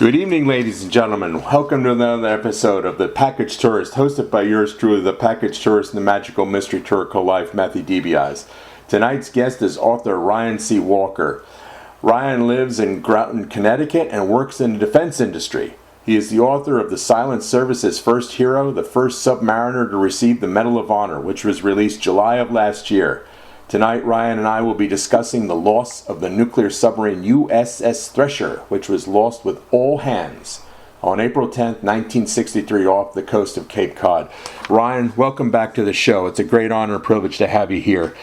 Good evening, ladies and gentlemen. Welcome to another episode of The Package Tourist, hosted by yours truly, the Package Tourist and the Magical Mystery Tour called Life, Matthew DiBiase. Tonight's guest is author Ryan C. Walker. Ryan lives in Groton, Connecticut, and works in the defense industry. He is the author of The Silent Service's First Hero, the first submariner to receive the Medal of Honor, which was released July of last year. Tonight, Ryan and I will be discussing the loss of the nuclear submarine U.S.S. Thresher, which was lost with all hands on April 10th, 1963, off the coast of Cape Cod. Ryan, welcome back to the show. It's a great honor and privilege to have you here.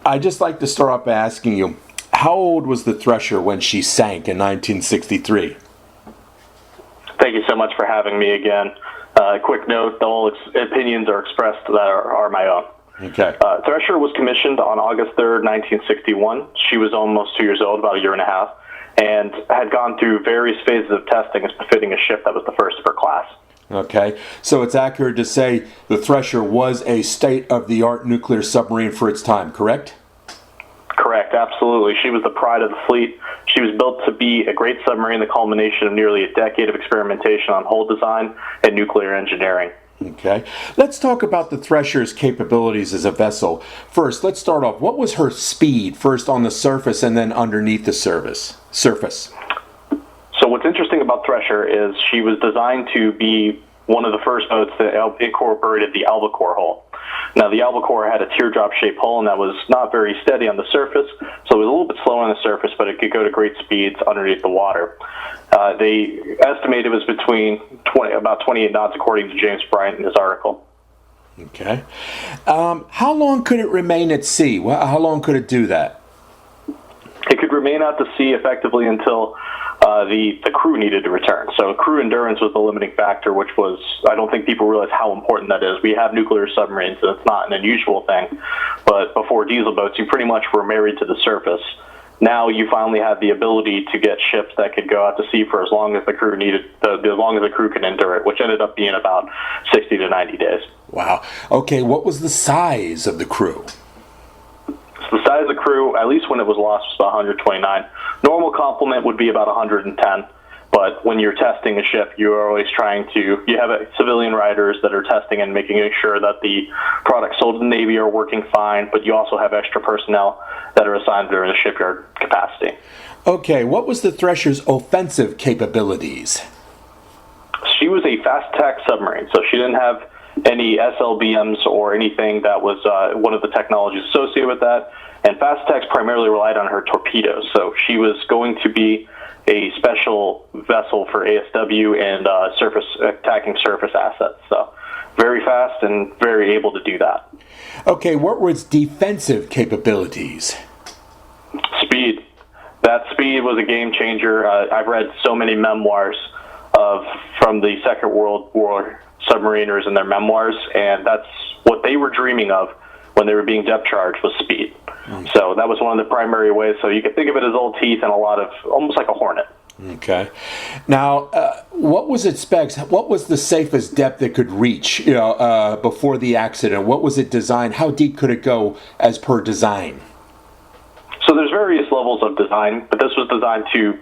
I'd just like to start off by asking you, how old was the Thresher when she sank in 1963? Thank you so much for having me again. Quick note, all opinions are expressed that are my own. Okay. Thresher was commissioned on August 3rd, 1961. She was almost 2 years old, about a year and a half, and had gone through various phases of testing as befitting a ship that was the first of her class. Okay. So it's accurate to say the Thresher was a state-of-the-art nuclear submarine for its time, correct? Correct, absolutely. She was the pride of the fleet. She was built to be a great submarine, the culmination of nearly a decade of experimentation on hull design and nuclear engineering. Okay. Let's talk about the Thresher's capabilities as a vessel. First, let's start off. What was her speed, first on the surface and then underneath the surface? So what's interesting about Thresher is she was designed to be one of the first boats that incorporated the albacore hull. Now, the albacore had a teardrop-shaped hull, and that was not very steady on the surface, so it was a little bit slow on the surface, but it could go to great speeds underneath the water. They estimate it was between about 28 knots, according to James Bryant in his article. Okay. How long could it remain at sea? How long could it do that? It could remain out to sea effectively until the crew needed to return. So crew endurance was the limiting factor, which was, I don't think people realize how important that is. We have nuclear submarines, and it's not an unusual thing. But before diesel boats, you pretty much were married to the surface. Now you finally have the ability to get ships that could go out to sea for as long as the crew needed, as long as the crew could endure it, which ended up being about 60 to 90 days. Wow. Okay, what was the size of the crew? So the size of the crew, at least when it was lost, was about 129. Normal complement would be about 110. But when you're testing a ship, you are always trying to, you have civilian riders that are testing and making sure that the products sold to the Navy are working fine, but you also have extra personnel that are assigned during the shipyard capacity. Okay, what was the Thresher's offensive capabilities? She was a fast-attack submarine, so she didn't have any SLBMs or anything that was one of the technologies associated with that. And fast attacks primarily relied on her torpedoes, so she was going to be a special vessel for ASW and attacking surface assets. So very fast and very able to do that. Okay, what were its defensive capabilities? Speed. That speed was a game changer. I've read so many memoirs from the Second World War submariners and their memoirs, and that's what they were dreaming of when they were being depth charged was speed. So that was one of the primary ways. So you can think of it as old teeth and a lot of, almost like a hornet. Okay. Now, what was its specs? What was the safest depth it could reach, before the accident? What was it designed? How deep could it go as per design? So there's various levels of design, but this was designed to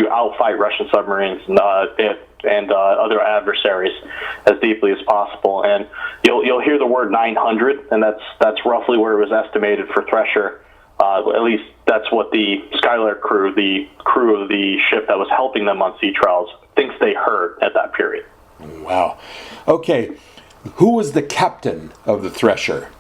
outfight Russian submarines and other adversaries as deeply as possible. And you'll hear the word 900, and that's roughly where it was estimated for Thresher. At least that's what the Skylark crew, the crew of the ship that was helping them on sea trials, thinks they heard at that period. Wow. Okay. Who was the captain of the Thresher?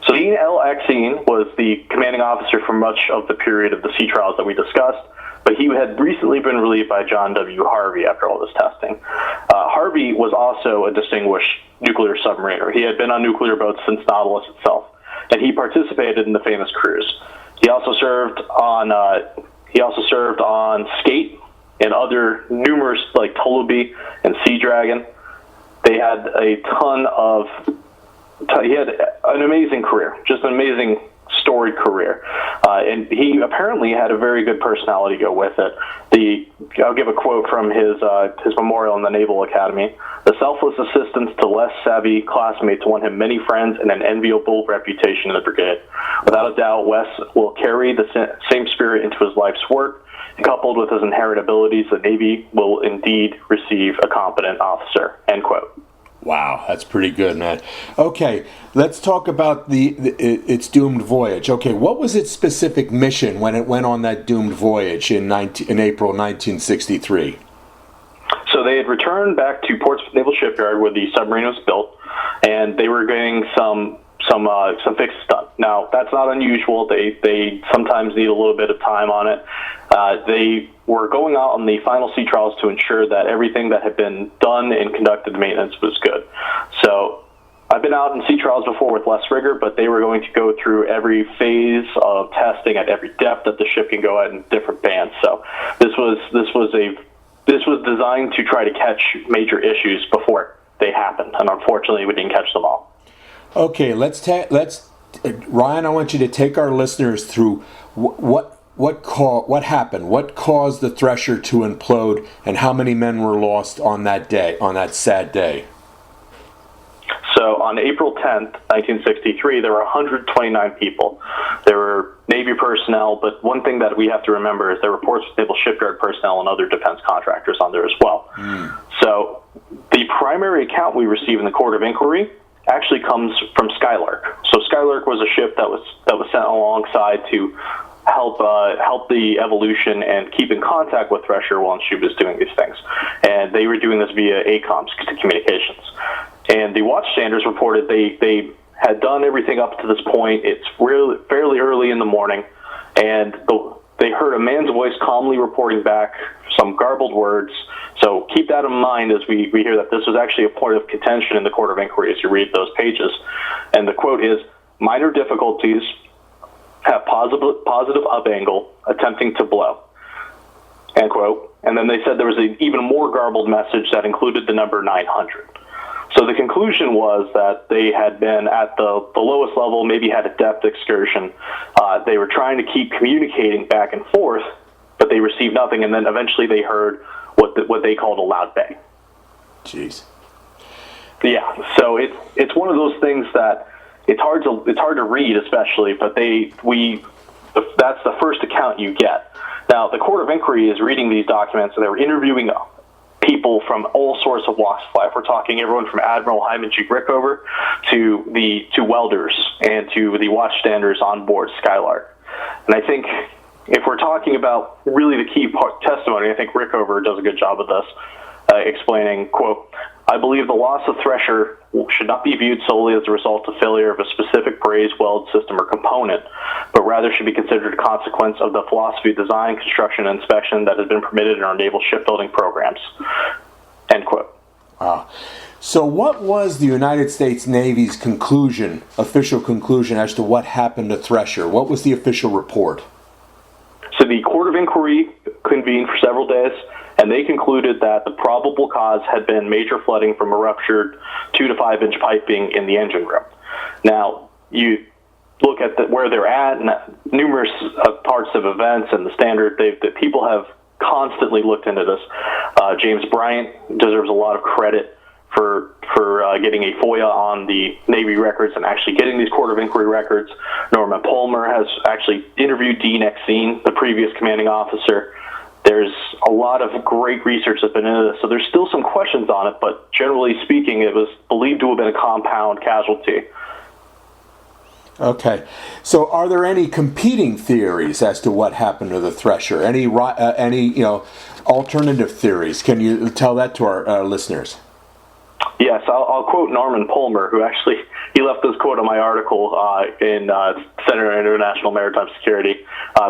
So Dean L. Axine was the commanding officer for much of the period of the sea trials that we discussed, but he had recently been relieved by John W. Harvey after all this testing. Harvey was also a distinguished nuclear submariner. He had been on nuclear boats since Nautilus itself, and he participated in the famous cruise. He also served on Skate and other numerous, like Tolubi and Sea Dragon. They had he had an amazing career, just an amazing storied career. And he apparently had a very good personality to go with it. I'll give a quote from his memorial in the Naval Academy. The selfless assistance to less savvy classmates won him many friends and an enviable reputation in the brigade. Without a doubt, Wes will carry the same spirit into his life's work. and coupled with his inherent abilities, the Navy will indeed receive a competent officer, end quote. Wow, that's pretty good, man. Okay, let's talk about its doomed voyage. Okay, what was its specific mission when it went on that doomed voyage in April 1963? So they had returned back to Portsmouth Naval Shipyard where the submarine was built, and they were getting some fixes done. Now, that's not unusual. They sometimes need a little bit of time on it. They were going out on the final sea trials to ensure that everything that had been done and conducted maintenance was good. So I've been out in sea trials before with less rigor, but they were going to go through every phase of testing at every depth that the ship can go at in different bands. So this was designed to try to catch major issues before they happened, and unfortunately, we didn't catch them all. Okay, Ryan, I want you to take our listeners through what happened, what caused the Thresher to implode, and how many men were lost on that day, on that sad day. So on April 10th, 1963, there were 129 people. There were Navy personnel, but one thing that we have to remember is there were Portsmouth Naval Shipyard personnel and other defense contractors on there as well. So the primary account we receive in the Court of Inquiry actually comes from Skylark. So Skylark was a ship that was sent alongside to help the evolution and keep in contact with Thresher while she was doing these things. And they were doing this via ACOMS communications. And the watchstanders reported they had done everything up to this point. It's fairly early in the morning, and they heard a man's voice calmly reporting back some garbled words. So keep that in mind as we hear that this was actually a point of contention in the Court of Inquiry as you read those pages. And the quote is, "Minor difficulties, have positive up angle, attempting to blow," end quote. And then they said there was an even more garbled message that included the number 900. So the conclusion was that they had been at the lowest level, maybe had a depth excursion. They were trying to keep communicating back and forth, but they received nothing, and then eventually they heard what they called a loud bang. Jeez. Yeah, so it's one of those things that it's hard to read, especially, but that's the first account you get. Now, the Court of Inquiry is reading these documents, and they were interviewing people from all sorts of walks of life. We're talking everyone from Admiral Hyman G. Rickover to welders and to the watchstanders on board Skylark. And I think if we're talking about really the key testimony, I think Rickover does a good job of this, explaining, quote, "I believe the loss of Thresher should not be viewed solely as a result of failure of a specific braze weld system or component, but rather should be considered a consequence of the philosophy of design, construction, and inspection that has been permitted in our naval shipbuilding programs," end quote. Wow. So what was the United States Navy's official conclusion as to what happened to Thresher? What was the official report? So the Court of Inquiry convened for several days, and they concluded that the probable cause had been major flooding from a ruptured 2 to 5 inch piping in the engine room. Now, you look at where they're at, and numerous parts of events and the standard, that people have constantly looked into this. James Bryant deserves a lot of credit for getting a FOIA on the Navy records and actually getting these Court of Inquiry records. Norman Palmer has actually interviewed Dean Exene, the previous commanding officer. There's a lot of great research that's been into this, so there's still some questions on it, but generally speaking, it was believed to have been a compound casualty. Okay, so are there any competing theories as to what happened to the Thresher? Any alternative theories? Can you tell that to our listeners? Yes, I'll quote Norman Palmer, who actually he left this quote on my article in Center for International Maritime Security.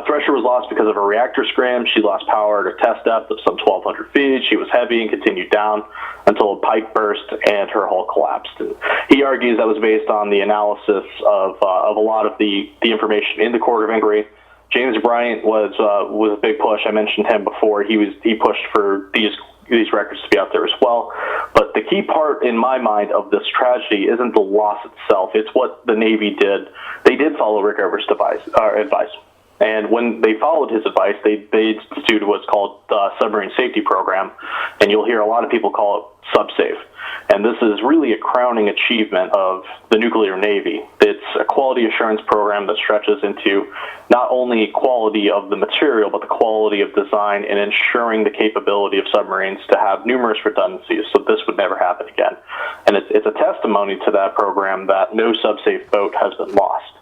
Thresher was lost because of a reactor scram. She lost power at a test depth of some 1,200 feet. She was heavy and continued down until a pipe burst and her hull collapsed. And he argues that was based on the analysis of a lot of the information in the Court of Inquiry. James Bryant was a big push. I mentioned him before. He pushed for these records to be out there as well. But the key part in my mind of this tragedy isn't the loss itself. It's what the Navy did. They did follow Rickover's advice. And when they followed his advice, they instituted what's called submarine safety program, and you'll hear a lot of people call it SubSafe. And this is really a crowning achievement of the nuclear Navy. It's a quality assurance program that stretches into not only quality of the material, but the quality of design and ensuring the capability of submarines to have numerous redundancies, so this would never happen again. And it's a testimony to that program that no SubSafe boat has been lost.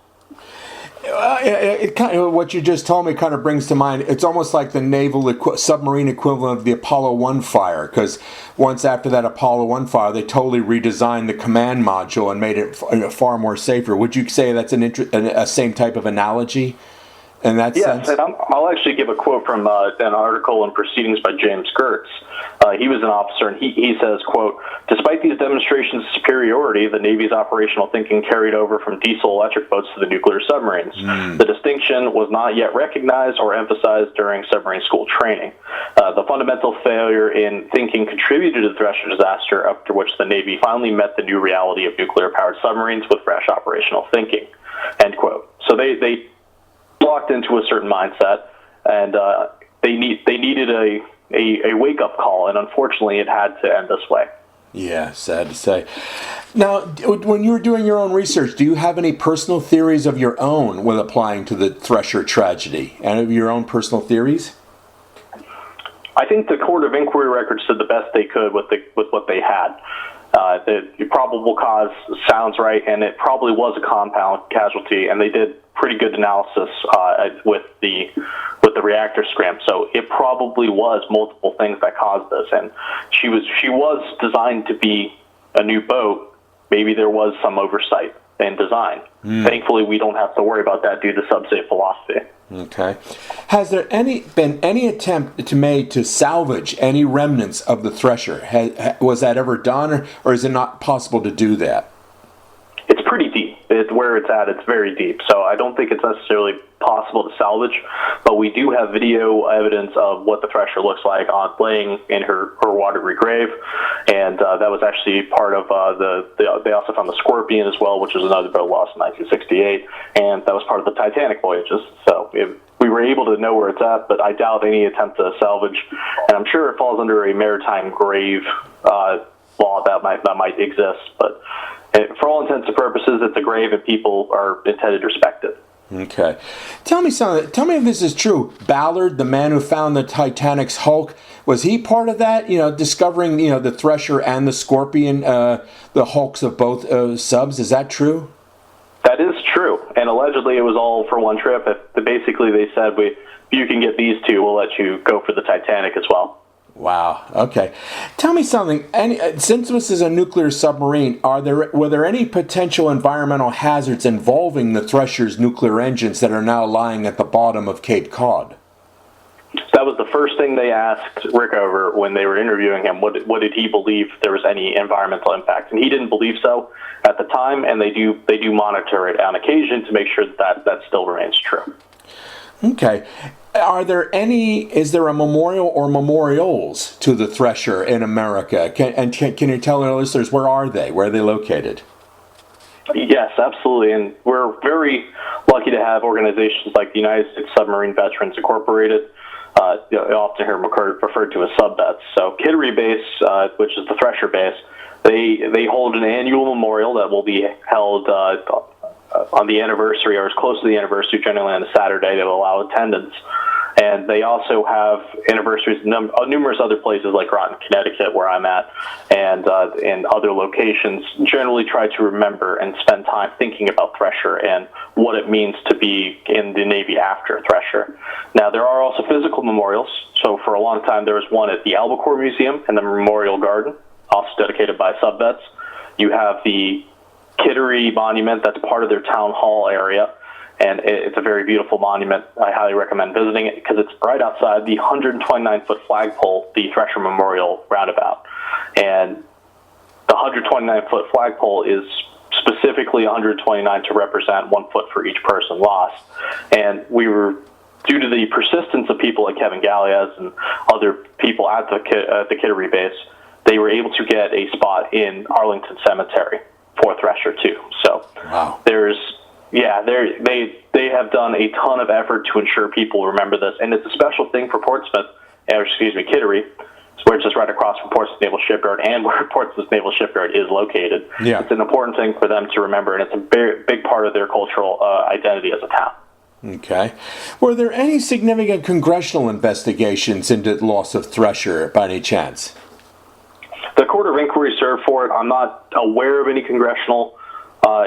It kind of, what you just told me kind of brings to mind, it's almost like the naval submarine equivalent of the Apollo 1 fire, because once after that Apollo 1 fire, they totally redesigned the command module and made it far more safer. Would you say that's a same type of analogy in that sense? Yes, and I'll actually give a quote from an article in Proceedings by James Gertz. He was an officer, and he says, quote, "Despite these demonstrations of superiority, the Navy's operational thinking carried over from diesel-electric boats to the nuclear submarines. The distinction was not yet recognized or emphasized during submarine school training. The fundamental failure in thinking contributed to the Thresher disaster, after which the Navy finally met the new reality of nuclear-powered submarines with fresh operational thinking." End quote. So they locked into a certain mindset, and they needed a wake-up call, and unfortunately it had to end this way. Yeah, sad to say. Now, when you were doing your own research, do you have any personal theories of your own when applying to the Thresher tragedy? Any of your own personal theories? I think the Court of Inquiry records did the best they could with what they had. The probable cause sounds right, and it probably was a compound casualty, and they did pretty good analysis with the reactor scram. So it probably was multiple things that caused this, and she was designed to be a new boat. Maybe there was some oversight in design. Thankfully, we don't have to worry about that due to SubSafe philosophy. Okay. Has there been any attempt to salvage any remnants of the Thresher? Was that ever done, or is it not possible to do that? It's pretty deep. Where it's at, it's very deep. So I don't think it's necessarily possible to salvage, but we do have video evidence of what the Thresher looks like on laying in her watery grave, and that was actually part of they also found the Scorpion as well, which was another boat lost in 1968, and that was part of the Titanic voyages. So we were able to know where it's at, but I doubt any attempt to salvage, and I'm sure it falls under a maritime grave law that might exist, but for all intents and purposes, it's a grave, and people are intended to respect it. Okay. Tell me something. Tell me if this is true. Ballard, the man who found the Titanic's hulk, was he part of that? Discovering, the Thresher and the Scorpion, the hulks of both subs. Is that true? That is true. And allegedly it was all for one trip. Basically, they said, if you can get these two, we'll let you go for the Titanic as well. Wow. Okay. Tell me something. Since this is a nuclear submarine, were there any potential environmental hazards involving the Thresher's nuclear engines that are now lying at the bottom of Cape Cod? That was the first thing they asked Rickover when they were interviewing him. What did he believe there was any environmental impact? And he didn't believe so at the time, and they do monitor it on occasion to make sure that still remains true. Okay. Is there a memorial or memorials to the Thresher in America? Can you tell our listeners, where are they? Where are they located? Yes, absolutely. And we're very lucky to have organizations like the United States Submarine Veterans Incorporated, often here referred to as sub-vets. So Kittery Base, which is the Thresher base, they hold an annual memorial that will be held on the anniversary, or as close to the anniversary, generally on a Saturday, that will allow attendance. And they also have anniversaries in numerous other places like Groton, Connecticut, where I'm at, and other locations. Generally try to remember and spend time thinking about Thresher and what it means to be in the Navy after Thresher. Now, there are also physical memorials. So for a long time, there was one at the Albacore Museum and the Memorial Garden, also dedicated by sub-vets. You have the Kittery Monument, that's part of their town hall area, and it's a very beautiful monument. I highly recommend visiting it because it's right outside the 129-foot flagpole, the Thresher Memorial Roundabout. And the 129-foot flagpole is specifically 129 to represent 1 foot for each person lost. And we were, due to the persistence of people like Kevin Galliaz and other people at the Kittery base, they were able to get a spot in Arlington Cemetery for Thresher too. So wow. They have done a ton of effort to ensure people remember this, and it's a special thing for Portsmouth Kittery, where it's just right across from Portsmouth Naval Shipyard and where Portsmouth Naval Shipyard is located. Yeah. It's an important thing for them to remember, and it's a very big part of their cultural identity as a town. Okay. Were there any significant congressional investigations into the loss of Thresher by any chance? The Court of Inquiry served for it. I'm not aware of any congressional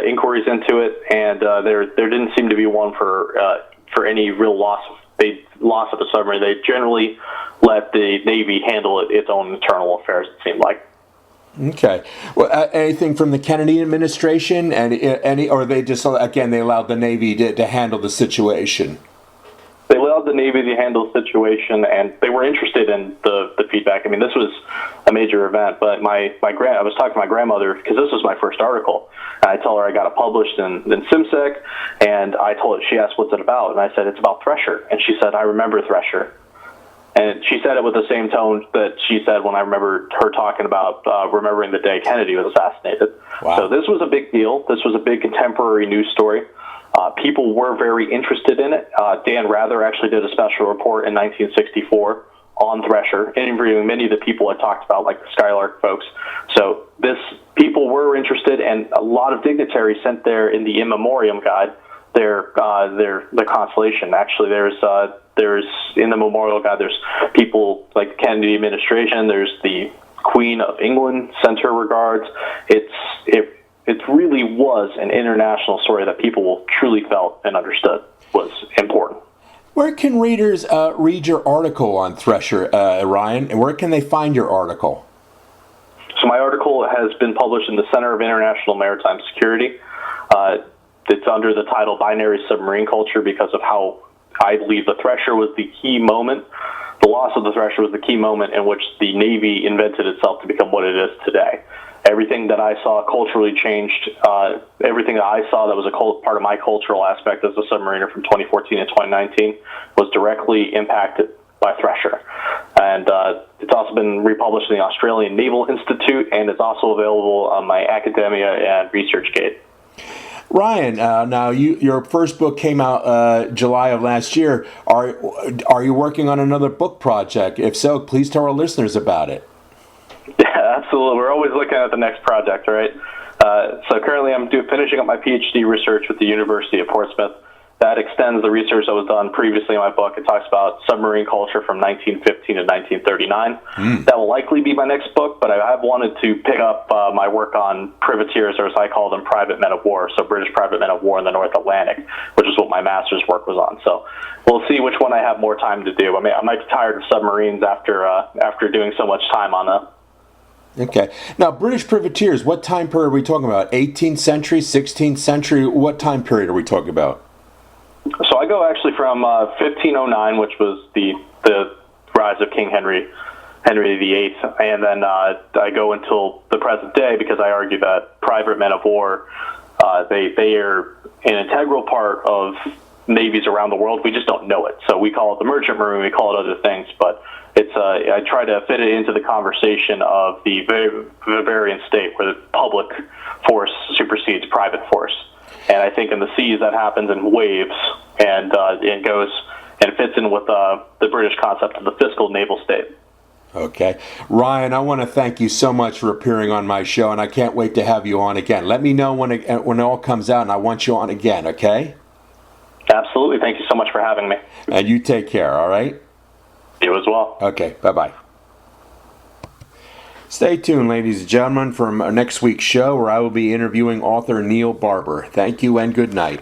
inquiries into it, and there didn't seem to be one for any real loss of the submarine. They generally let the Navy handle its own internal affairs, it seemed like. Okay. Well, anything from the Kennedy administration, or they just, again, they allowed the Navy to handle the situation? They allowed the Navy to handle the situation, and they were interested in the feedback. I mean, this was a major event, but I was talking to my grandmother, because this was my first article, and I told her I got it published in SimSec, and she asked, what's it about? And I said, it's about Thresher. And she said, I remember Thresher. And she said it with the same tone that she said when I remember her talking about remembering the day Kennedy was assassinated. Wow. So this was a big deal. This was a big contemporary news story. People were very interested in it. Dan Rather actually did a special report in 1964 on Thresher, interviewing many of the people I talked about, like the Skylark folks. So people were interested, and a lot of dignitaries sent there in the in memoriam guide their consolation. Actually, there's in the memorial guide, there's people like the Kennedy administration, there's the Queen of England sent her regards. It really was an international story that people truly felt and understood was important. Where can readers read your article on Thresher, Ryan, and where can they find your article? So my article has been published in the Center of International Maritime Security. It's under the title Binary Submarine Culture because of how I believe the Thresher was the key moment. The loss of the Thresher was the key moment in which the Navy invented itself to become what it is today. Everything that I saw culturally changed. Everything that I saw that was a part of my cultural aspect as a submariner from 2014 to 2019 was directly impacted by Thresher. And it's also been republished in the Australian Naval Institute, and it's also available on my academia and ResearchGate. Ryan, now your first book came out July of last year. Are you working on another book project? If so, please tell our listeners about it. Yeah, absolutely. We're always looking at the next project, right? So currently I'm finishing up my PhD research with the University of Portsmouth. That extends the research that was done previously in my book. It talks about submarine culture from 1915 to 1939. That will likely be my next book, but I have wanted to pick up my work on privateers, or as I call them, private men of war, so British private men of war in the North Atlantic, which is what my master's work was on. So we'll see which one I have more time to do. I might be tired of submarines after doing so much time on them. Okay. Now, British privateers, what time period are we talking about? 18th century, 16th century? What time period are we talking about? So I go actually from 1509, which was the rise of King Henry VIII, and then I go until the present day because I argue that private men of war, they are an integral part of navies around the world. We just don't know it. So we call it the merchant marine, we call it other things, but I try to fit it into the conversation of the Bavarian state where the public force supersedes private force. And I think in the seas that happens in waves, and it goes and fits in with the British concept of the fiscal naval state. Okay. Ryan, I want to thank you so much for appearing on my show, and I can't wait to have you on again. Let me know when it all comes out, and I want you on again, okay? Absolutely. Thank you so much for having me. And you take care, all right? You as well. Okay. Bye-bye. Stay tuned, ladies and gentlemen, for next week's show where I will be interviewing author Neil Barber. Thank you and good night.